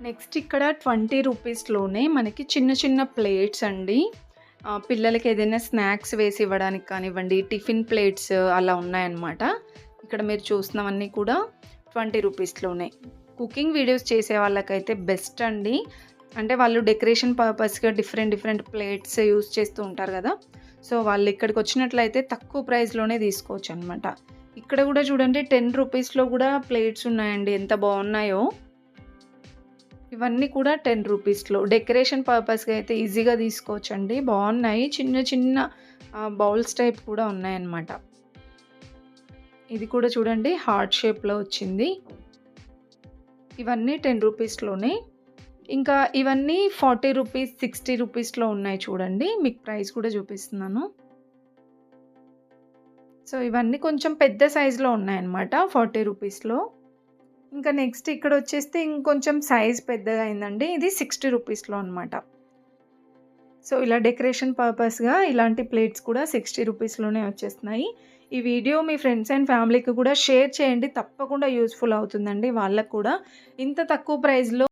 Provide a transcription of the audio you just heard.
Next ఇక్కడ 20 రూపీస్‌లోనే మనకి చిన్న చిన్న ప్లేట్స్ అండి. పిల్లలకి ఏదైనా స్నాక్స్ వేసి ఇవ్వడానికి కానివ్వండి, టిఫిన్ ప్లేట్స్ అలా ఉన్నాయన్నమాట. ఇక్కడ మీరు చూస్తున్నవన్నీ కూడా 20 రూపీస్‌లోనే. కుకింగ్ వీడియోస్ చేసే వాళ్ళకైతే బెస్ట్ అండి. అంటే వాళ్ళు డెకరేషన్ పర్పస్‌గా డిఫరెంట్ డిఫరెంట్ ప్లేట్స్ యూజ్ చేస్తూ ఉంటారు కదా! సో, వాళ్ళు ఇక్కడికి వచ్చినట్లయితే తక్కువ ప్రైస్‌లోనే తీసుకోవచ్చనమాట. ఇక్కడ కూడా చూడండి 10 రూపీస్‌లో కూడా ప్లేట్స్ ఉన్నాయండి. ఎంత బాగున్నాయో! ఇవన్నీ కూడా 10 రూపీస్‌లో. డెకరేషన్ పర్పస్‌గా అయితే ఈజీగా తీసుకోవచ్చండి. బాగున్నాయి. చిన్న చిన్న బౌల్స్ టైప్ కూడా ఉన్నాయన్నమాట. ఇది కూడా చూడండి హార్ట్ షేప్‌లో వచ్చింది. ఇవన్నీ 10 రూపీస్‌లోనే. ఇంకా ఇవన్నీ 40 రూపీస్, 60 రూపీస్‌లో ఉన్నాయి చూడండి. మీకు ప్రైస్ కూడా చూపిస్తున్నాను. సో, ఇవన్నీ కొంచెం పెద్ద సైజులో ఉన్నాయన్నమాట 40 రూపీస్‌లో. ఇంకా నెక్స్ట్ ఇక్కడొచ్చేస్తే ఇంకొంచెం సైజ్ పెద్దగా అయిందండి. ఇది 60 రూపీస్‌లో అనమాట. సో, ఇలా డెకరేషన్ పర్పస్‌గా ఇలాంటి ప్లేట్స్ కూడా 60 రూపీస్‌లోనే వచ్చేస్తున్నాయి. ఈ వీడియో మీ ఫ్రెండ్స్ అండ్ ఫ్యామిలీకి కూడా షేర్ చేయండి. తప్పకుండా యూజ్‌ఫుల్ అవుతుందండి వాళ్ళకి కూడా. ఇంత తక్కువ ప్రైస్‌లో